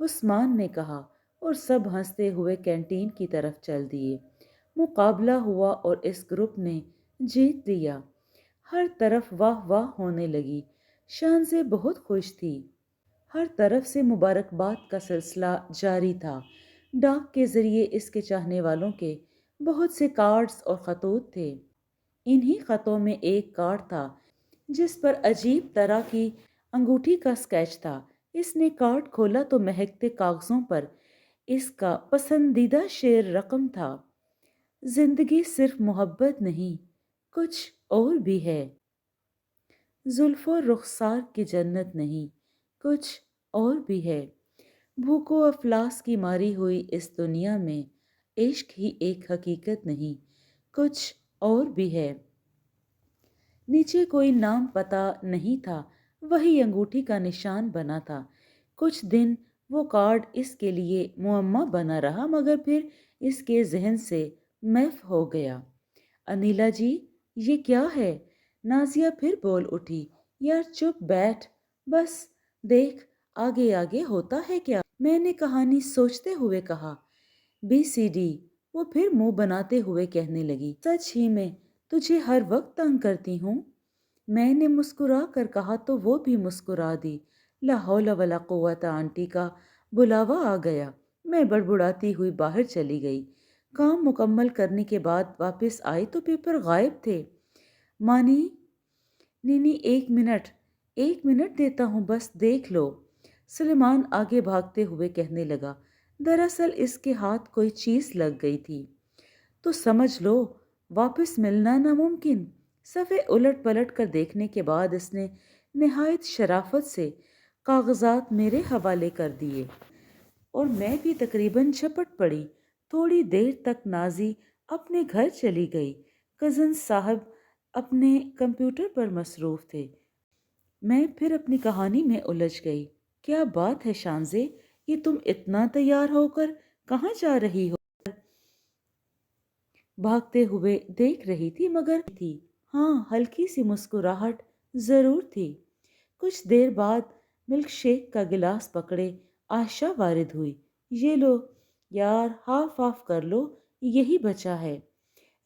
عثمان نے کہا، اور سب ہنستے ہوئے کینٹین کی طرف چل دیے۔ مقابلہ ہوا اور اس گروپ نے جیت لیا۔ ہر طرف واہ واہ ہونے لگی۔ شانزے بہت خوش تھی۔ ہر طرف سے مبارکباد کا سلسلہ جاری تھا۔ ڈاک کے ذریعے اس کے چاہنے والوں کے بہت سے کارڈز اور خطوط تھے۔ انہی خطوں میں ایک کارڈ تھا جس پر عجیب طرح کی انگوٹھی کا اسکیچ تھا۔ اس نے کارڈ کھولا تو مہکتے کاغذوں پر اس کا پسندیدہ شعر رقم تھا: زندگی صرف محبت نہیں، کچھ اور بھی ہے۔ زلف و رخسار کی جنت نہیں، کچھ اور بھی ہے۔ بھوک و افلاس کی ماری ہوئی اس دنیا میں عشق ہی ایک حقیقت نہیں، کچھ اور بھی ہے۔ نیچے کوئی نام پتہ نہیں تھا، وہی انگوٹھی کا نشان بنا تھا۔ کچھ دن وہ کارڈ اس کے لیے معمہ بنا رہا، مگر پھر اس کے ذہن سے محو ہو گیا۔ انیلا جی، یہ کیا ہے؟ نازیہ پھر بول اٹھی۔ یار چپ بیٹھ، بس دیکھ آگے آگے ہوتا ہے کیا؟ میں نے کہانی سوچتے ہوئے کہا۔ بی سی ڈی، وہ پھر منہ بناتے ہوئے کہنے لگی۔ سچ ہی میں تجھے ہر وقت تنگ کرتی ہوں؟ میں نے مسکرا کر کہا تو وہ بھی مسکرا دی۔ لا حول ولا قوت، آنٹی کا بلاوا آ گیا۔ میں بڑبڑاتی ہوئی باہر چلی گئی۔ کام مکمل کرنے کے بعد واپس آئی تو پیپر غائب تھے۔ مانی، نینی ایک منٹ دیتا ہوں، بس دیکھ لو۔ سلیمان آگے بھاگتے ہوئے کہنے لگا۔ دراصل اس کے ہاتھ کوئی چیز لگ گئی تھی، تو سمجھ لو واپس ملنا ناممکن۔ صفحے الٹ پلٹ کر دیکھنے کے بعد اس نے نہایت شرافت سے کاغذات میرے حوالے کر دیے اور میں بھی تقریباً جھپٹ پڑی۔ تھوڑی دیر تک نازی اپنے گھر چلی گئی۔ کزن صاحب اپنے کمپیوٹر پر مصروف تھے۔ میں پھر اپنی کہانی میں الجھ گئی۔ کیا بات ہے شانزے، یہ تم اتنا تیار ہو کر کہاں جا رہی ہو؟ بھاگتے ہوئے دیکھ رہی تھی، مگر تھی ہاں ہلکی سی مسکراہٹ ضرور تھی۔ کچھ دیر بعد ملک شیک کا گلاس پکڑے عائشہ وارد ہوئی۔ یہ لو یار، ہاف آف کر لو، یہی بچا ہے۔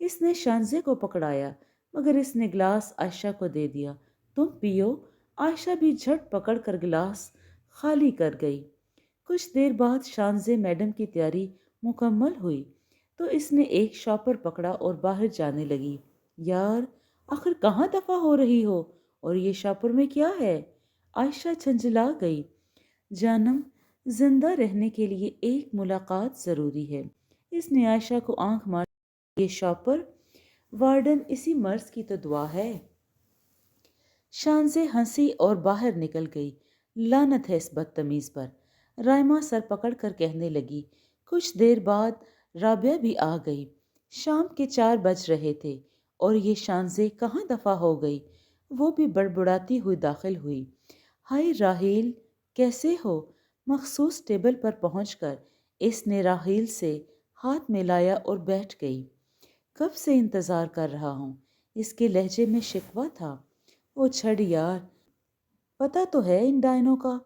اس نے شانزے کو پکڑایا، مگر اس نے گلاس عائشہ کو دے دیا۔ تم پیو۔ عائشہ بھی جھٹ پکڑ کر گلاس خالی کر گئی۔ کچھ دیر بعد شانزے میڈم کی تیاری مکمل ہوئی تو اس نے ایک شاپر پکڑا اور باہر جانے لگی۔ یار آخر کہاں دفع ہو رہی ہو، اور یہ شاپر میں کیا ہے؟ عائشہ جھنجھلا گئی۔ جانم، زندہ رہنے کے لیے ایک ملاقات ضروری ہے۔ اس نے عائشہ کو آنکھ مار۔ یہ شاپر وارڈن، اسی مرض کی تو دعا ہے۔ شانزے ہنسی اور باہر نکل گئی۔ لعنت ہے اس بدتمیز پر، رائما سر پکڑ کر کہنے لگی۔ کچھ دیر بعد رابعہ بھی آ گئی۔ شام کے 4 بج رہے تھے اور یہ شانزے کہاں دفع ہو گئی۔ وہ بھی بڑبڑاتی ہوئی داخل ہوئی۔ ہائے راحیل، کیسے ہو؟ مخصوص ٹیبل پر پہنچ کر اس نے راحیل سے ہاتھ ملایا اور بیٹھ گئی۔ کب سے انتظار کر رہا ہوں۔ اس کے لہجے میں شکوہ تھا۔ او چھڑ یار، پتہ تو ہے ان ڈائنوں کا،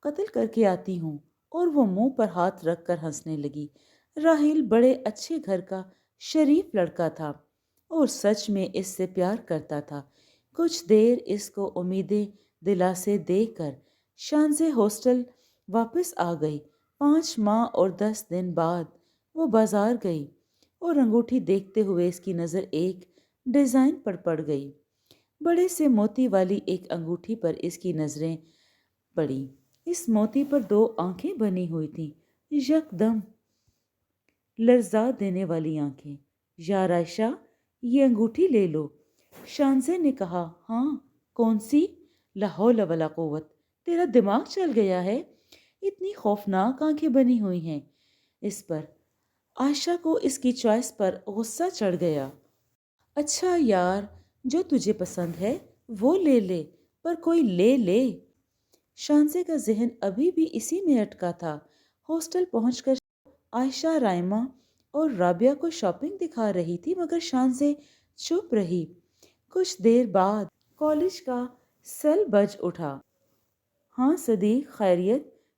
قتل کر کے آتی ہوں۔ اور وہ منہ پر ہاتھ رکھ کر ہنسنے لگی۔ راحیل بڑے اچھے گھر کا شریف لڑکا تھا اور سچ میں اس سے پیار کرتا تھا۔ کچھ دیر اس کو امیدیں دلاسے دے کر شانزے ہاسٹل واپس آ گئی۔ 5 ماہ اور 10 دن بعد وہ بازار گئی اور انگوٹھی دیکھتے ہوئے اس کی نظر ایک ڈیزائن پر پڑ گئی۔ بڑے سے موتی والی ایک انگوٹھی پر اس کی نظریں پڑی۔ اس موتی پر 2 آنکھیں بنی ہوئی تھیں، یکدم لرزا دینے والی آنکھیں۔ یار عائشہ، یہ انگوٹھی لے لو۔ شانزے نے کہا۔ ہاں، کون سی؟ لا حول ولا قوت، تیرا دماغ چل گیا ہے؟ اتنی خوفناک آنکھیں بنی ہوئی ہیں اس پر۔ عائشہ کو اس کی چوائس پر غصہ چڑھ گیا۔ اچھا یار، جو تجھے پسند ہے وہ لے لے، پر کوئی لے لے۔ شانزے کا ذہن ابھی بھی اسی میں اٹکا تھا۔ ہاسٹل پہنچ کر عائشہ رائما اور رابعہ کو شاپنگ دکھا رہی تھی، مگر شانزے چپ رہی۔ کچھ دیر بعد کالج کا سیل بج اٹھا۔ ہاں صدیق، خیریت؟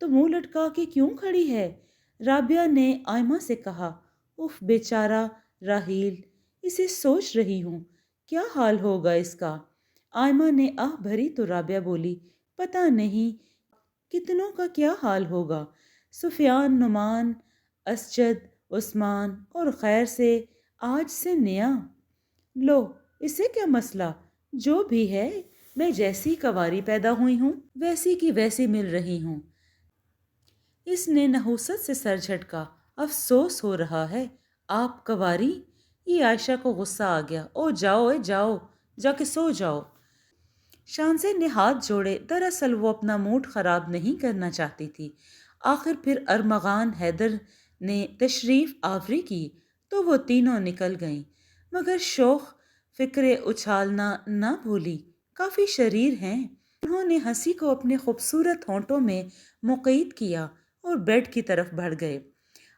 تو منہ لٹکا کے کیوں کھڑی ہے؟ رابعہ نے آئمہ سے کہا۔ اف بیچارہ راحیل، اسے سوچ رہی ہوں کیا حال ہوگا اس کا۔ آئمہ نے آہ بھری تو رابعہ بولی، پتہ نہیں کتنوں کا کیا حال ہوگا۔ سفیان، نعمان، اسجد، عثمان اور خیر سے آج سے نیا۔ لو، اسے کیا مسئلہ؟ جو بھی ہے، میں جیسی کواری پیدا ہوئی ہوں ویسی کی ویسی مل رہی ہوں۔ اس نے نحوست سے سر جھٹکا۔ افسوس ہو رہا ہے آپ کواری؟ یہ عائشہ کو غصہ آ گیا۔ او جاؤ، جاؤ، جا کے سو جاؤ۔ شانزے نے ہاتھ جوڑے۔ دراصل وہ اپنا موڈ خراب نہیں کرنا چاہتی تھی۔ آخر پھر ارمغان حیدر نے تشریف آوری کی تو وہ تینوں نکل گئیں، مگر شوخ فکرے اچھالنا نہ بھولی۔ کافی شریر ہیں۔ انہوں نے ہنسی کو اپنے خوبصورت ہونٹوں میں مقید کیا اور بیڈ کی طرف بڑھ گئے۔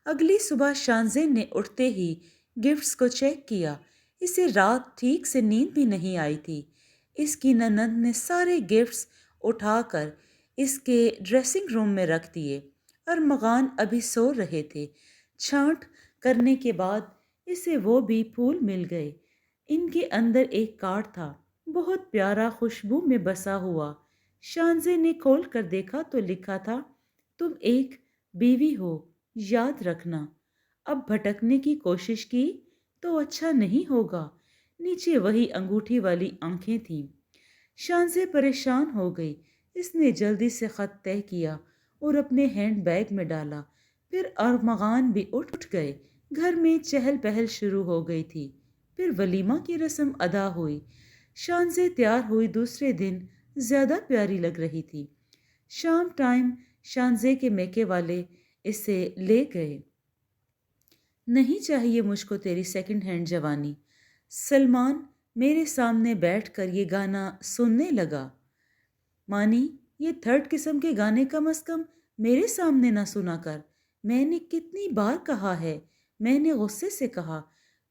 اگلی صبح شانزے نے اٹھتے ہی گفٹس کو چیک کیا۔ اسے رات ٹھیک سے نیند بھی نہیں آئی تھی۔ اس کی نند نے سارے گفٹس اٹھا کر اس کے ڈریسنگ روم میں رکھ دیے۔ ارمغان ابھی سو رہے تھے۔ چھانٹ کرنے کے بعد اسے وہ بھی پھول مل گئے۔ ان کے اندر ایک کارڈ تھا، بہت پیارا، خوشبو میں بسا ہوا۔ شانزے نے کھول کر دیکھا تو لکھا تھا، تم ایک بیوی ہو، یاد رکھنا۔ اب بھٹکنے کی کوشش کی تو اچھا نہیں ہوگا۔ نیچے وہی انگوٹھی والی آنکھیں تھیں۔ شانزے پریشان ہو گئی۔ اس نے جلدی سے خط طے کیا اور اپنے ہینڈ بیگ میں ڈالا۔ پھر ارمغان بھی اٹھ گئے۔ گھر میں چہل پہل شروع ہو گئی تھی۔ پھر ولیمہ کی رسم ادا ہوئی۔ شانزے تیار ہوئی دوسرے دن زیادہ پیاری لگ رہی تھی۔ شام ٹائم شانزے کے میکے والے اسے لے گئے۔ نہیں چاہیے مجھ کو تیری سیکنڈ ہینڈ جوانی۔ سلمان میرے سامنے بیٹھ کر یہ گانا سننے لگا۔ مانی، یہ تھرڈ قسم کے گانے کم از کم میرے سامنے نہ سنا کر۔ میں نے کتنی بار کہا ہے۔ میں نے غصے سے کہا،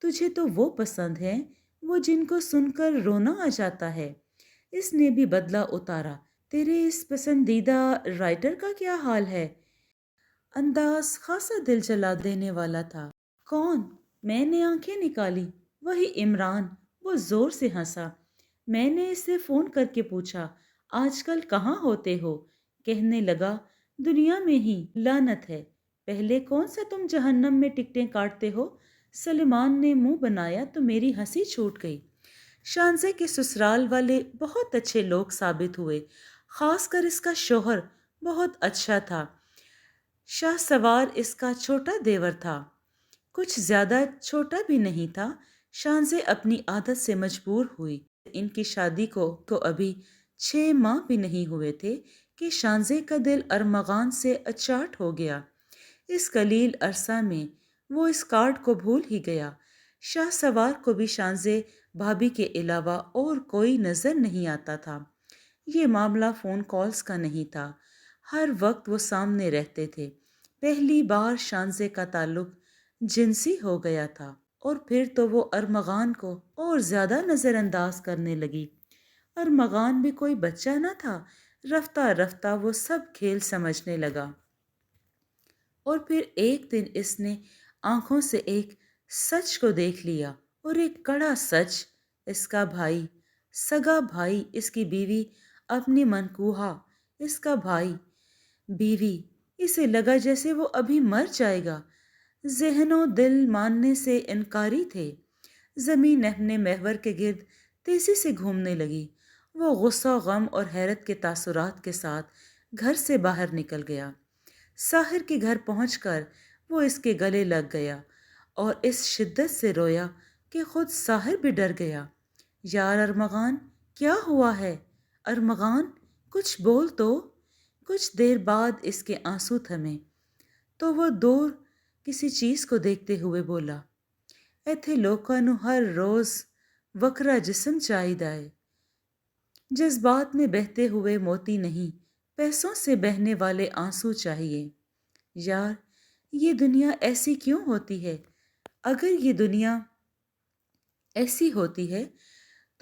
تجھے تو وہ پسند ہیں وہ جن کو سن کر رونا آ جاتا ہے۔ اس نے بھی بدلہ اتارا۔ تیرے اس پسندیدہ رائٹر کا کیا حال ہے؟ انداز خاصا دل جلا دینے والا تھا۔ کون؟ میں نے آنکھیں نکالی۔ وہی عمران۔ وہ زور سے ہنسا۔ میں نے اس سے فون کر کے پوچھا، آج کل کہاں ہوتے ہو؟ کہنے لگا، دنیا میں ہی، لعنت ہے۔ پہلے کون سا تم جہنم میں ٹکٹیں کاٹتے ہو؟ سلیمان نے منہ بنایا تو میری ہنسی چھوٹ گئی۔ شانزے کے سسرال والے بہت اچھے لوگ ثابت ہوئے، خاص کر اس کا شوہر بہت اچھا تھا۔ شاہ سوار اس کا چھوٹا دیور تھا، کچھ زیادہ چھوٹا بھی نہیں تھا۔ شانزے اپنی عادت سے مجبور ہوئی۔ ان کی شادی کو ابھی 6 ماہ بھی نہیں ہوئے تھے کہ شانزے کا دل ارمغان سے اچاٹ ہو گیا۔ اس قلیل عرصہ میں وہ اس کارڈ کو بھول ہی گیا۔ شاہ سوار کو بھی شانزے بھابھی کے علاوہ اور کوئی نظر نہیں آتا تھا۔ یہ معاملہ فون کالز کا نہیں تھا، ہر وقت وہ سامنے رہتے تھے۔ پہلی بار شانزے کا تعلق جنسی ہو گیا تھا اور پھر تو وہ ارمغان کو اور زیادہ نظر انداز کرنے لگی۔ ارمغان بھی کوئی بچہ نہ تھا۔ رفتہ رفتہ وہ سب کھیل سمجھنے لگا۔ اور پھر ایک دن اس نے آنکھوں سے ایک سچ کو دیکھ لیا، اور ایک کڑا سچ۔ اس کا بھائی، سگا بھائی، اس کی بیوی، اپنی منکوحہ، اس کا بھائی، بیوی۔ اسے لگا جیسے وہ ابھی مر جائے گا۔ ذہن و دل ماننے سے انکاری تھے۔ زمین اپنے محور کے گرد تیزی سے گھومنے لگی۔ وہ غصہ، غم اور حیرت کے تاثرات کے ساتھ گھر سے باہر نکل گیا۔ ساحر کے گھر پہنچ کر وہ اس کے گلے لگ گیا اور اس شدت سے رویا کہ خود ساحر بھی ڈر گیا۔ یار ارمغان، کیا ہوا ہے؟ ارمغان، کچھ بول تو۔ کچھ دیر بعد اس کے آنسو تھمے تو وہ دور کسی چیز کو دیکھتے ہوئے بولا، ایتھے لوکاں نوں ہر روز وکرا جسم چاہیدا ہے۔ جذبات میں بہتے ہوئے موتی نہیں، پیسوں سے بہنے والے آنسو چاہیے۔ یار، یہ دنیا ایسی کیوں ہوتی ہے؟ اگر یہ دنیا ایسی ہوتی ہے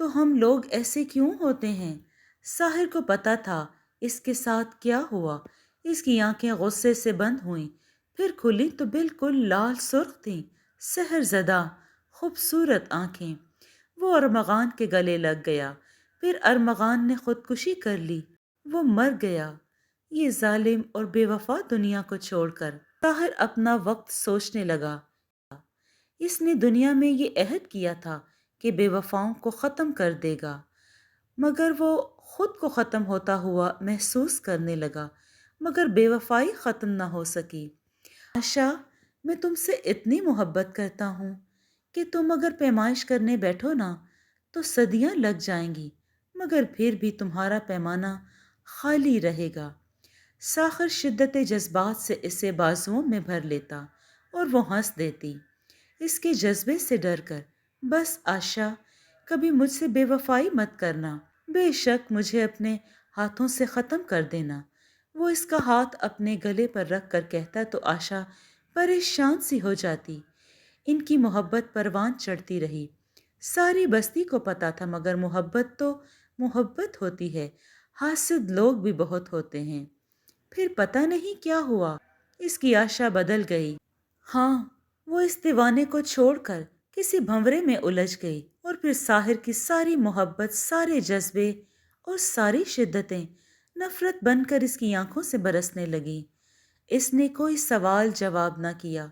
تو ہم لوگ ایسے کیوں ہوتے ہیں؟ ساحر کو پتہ تھا اس کے ساتھ کیا ہوا۔ اس کی آنکھیں غصے سے بند ہوئیں، پھر کھلی تو بالکل لال سرخ تھیں، سحر زدہ خوبصورت آنکھیں۔ وہ ارمغان کے گلے لگ گیا، پھر ارمغان نے خودکشی کر لی، وہ مر گیا۔ یہ ظالم اور بے وفا دنیا کو چھوڑ کر طاہر اپنا وقت سوچنے لگا۔ اس نے دنیا میں یہ عہد کیا تھا کہ بے وفاؤں کو ختم کر دے گا، مگر وہ خود کو ختم ہوتا ہوا محسوس کرنے لگا، مگر بے وفائی ختم نہ ہو سکی۔ آشا، میں تم سے اتنی محبت کرتا ہوں کہ تم اگر پیمائش کرنے بیٹھو نا تو صدیاں لگ جائیں گی، مگر پھر بھی تمہارا پیمانہ خالی رہے گا۔ ساخر شدت جذبات سے اسے بازوؤں میں بھر لیتا اور وہ ہنس دیتی، اس کے جذبے سے ڈر کر۔ بس آشا، کبھی مجھ سے بے وفائی مت کرنا، بے شک مجھے اپنے ہاتھوں سے ختم کر دینا۔ وہ اس کا ہاتھ اپنے گلے پر رکھ کر کہتا تو آشا پریشان سی ہو جاتی۔ ان کی محبت پروان چڑھتی رہی۔ ساری بستی کو پتا تھا، مگر محبت تو محبت ہوتی ہے، حاسد لوگ بھی بہت ہوتے ہیں۔ پھر پتہ نہیں کیا ہوا، اس کی آشا بدل گئی۔ ہاں، وہ اس دیوانے کو چھوڑ کر کسی بھنورے میں الجھ گئی، اور پھر ساحر کی ساری محبت، سارے جذبے اور ساری شدتیں نفرت بن کر اس کی آنکھوں سے برسنے لگی۔ اس نے کوئی سوال جواب نہ کیا،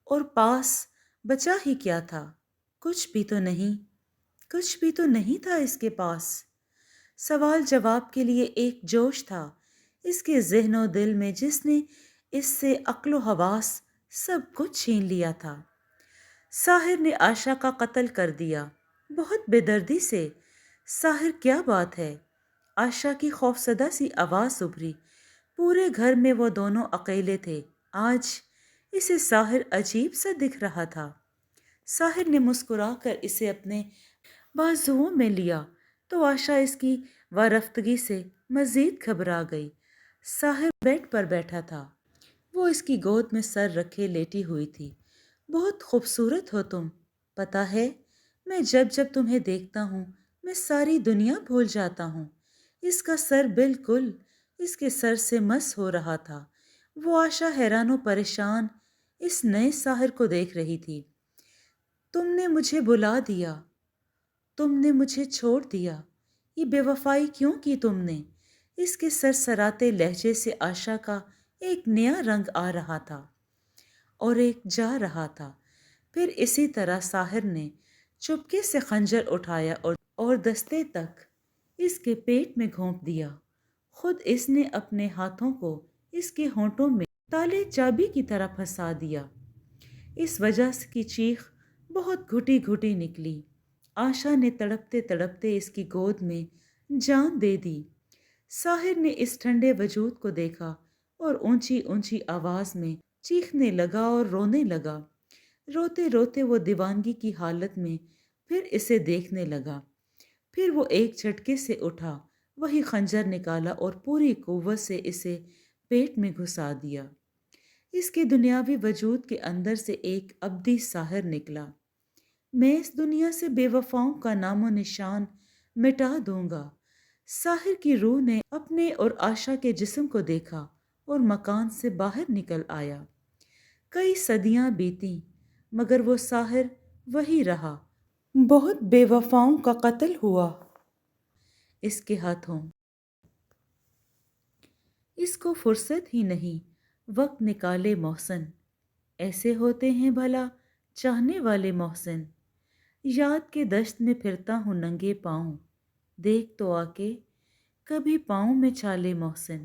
اور پاس بچا ہی کیا تھا؟ کچھ بھی تو نہیں، کچھ بھی تو نہیں تھا اس کے پاس۔ سوال جواب کے لیے ایک جوش تھا اس کے ذہن و دل میں، جس نے اس سے عقل و حواس سب کچھ چھین لیا تھا۔ ساحر نے آشا کا قتل کر دیا، بہت بے دردی سے۔ ساحر، کیا بات ہے؟ آشا کی خوفزدہ سی آواز ابھری۔ پورے گھر میں وہ دونوں اکیلے تھے، آج اسے ساحر عجیب سا دکھ رہا تھا۔ ساحر نے مسکرا کر اسے اپنے بازوؤں میں لیا تو آشا اس کی وارفتگی سے مزید گھبرا گئی۔ ساحر بیڈ پر بیٹھا تھا، وہ اس کی گود میں سر رکھے لیٹی ہوئی تھی۔ بہت خوبصورت ہو تم، پتہ ہے میں جب جب تمہیں دیکھتا ہوں میں ساری دنیا بھول جاتا ہوں۔ اس کا سر بالکل اس کے سر سے مس ہو رہا تھا۔ وہ آشا حیران و پریشان اس نئے ساحر کو دیکھ رہی تھی۔ تم نے مجھے بلا دیا، تم نے مجھے چھوڑ دیا، یہ بے وفائی کیوں کی تم نے؟ اس کے سرسراتے لہجے سے آشا کا ایک نیا رنگ آ رہا تھا اور ایک جا رہا تھا۔ پھر اسی طرح ساحر نے چپکے سے خنجر اٹھایا اور دستے تک اس کے پیٹ میں گھونپ دیا۔ خود اس نے اپنے ہاتھوں کو اس کے ہونٹوں میں تالے چابی کی طرح پھنسا دیا۔ اس وجہ کی چیخ بہت گھٹی گھٹی نکلی۔ آشا نے تڑپتے تڑپتے اس کی گود میں جان دے دی۔ ساحر نے اس ٹھنڈے وجود کو دیکھا اور اونچی اونچی آواز میں چیخنے لگا اور رونے لگا۔ روتے روتے وہ دیوانگی کی حالت میں پھر اسے دیکھنے لگا۔ پھر وہ ایک جھٹکے سے اٹھا، وہی خنجر نکالا اور پوری قوت سے اسے پیٹ میں گھسا دیا۔ اس کے دنیاوی وجود کے اندر سے ایک ابدی ساحر نکلا۔ میں اس دنیا سے بے وفاؤں کا نام و نشان مٹا دوں گا۔ ساحر کی روح نے اپنے اور آشا کے جسم کو دیکھا اور مکان سے باہر نکل آیا۔ کئی صدیاں بیتیں مگر وہ ساحر وہی رہا۔ بہت بے وفاؤں کا قتل ہوا اس کے ہاتھوں۔ اس کو فرصت ہی نہیں وقت نکالے محسن، ایسے ہوتے ہیں بھلا چاہنے والے محسن۔ یاد کے دشت میں پھرتا ہوں ننگے پاؤں، دیکھ تو آ کے کبھی پاؤں میں چالے محسن۔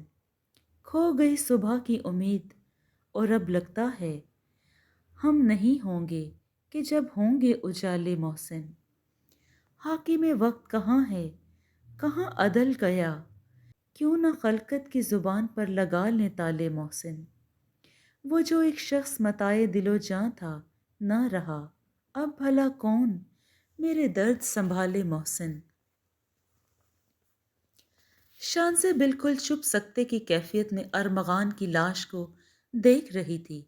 کھو گئی صبح کی امید اور اب لگتا ہے ہم نہیں ہوں گے کہ جب ہوں گے اجالے محسن۔ حاکم وقت کہاں ہے، کہاں عدل گیا، کیوں نہ خلقت کی زبان پر لگا لیں تالے محسن۔ وہ جو ایک شخص متاع دل و جاں تھا نہ رہا، اب بھلا کون میرے درد سنبھالے محسن۔ شان سے بالکل چھپ سکتے کی کیفیت میں ارمغان کی لاش کو دیکھ رہی تھی۔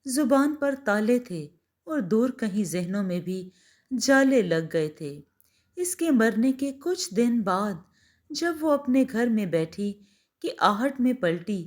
زبان پر تالے تھے اور دور کہیں ذہنوں میں بھی جالے لگ گئے تھے۔ اس کے مرنے کے کچھ دن بعد جب وہ اپنے گھر میں بیٹھی کہ آہٹ میں پلٹی،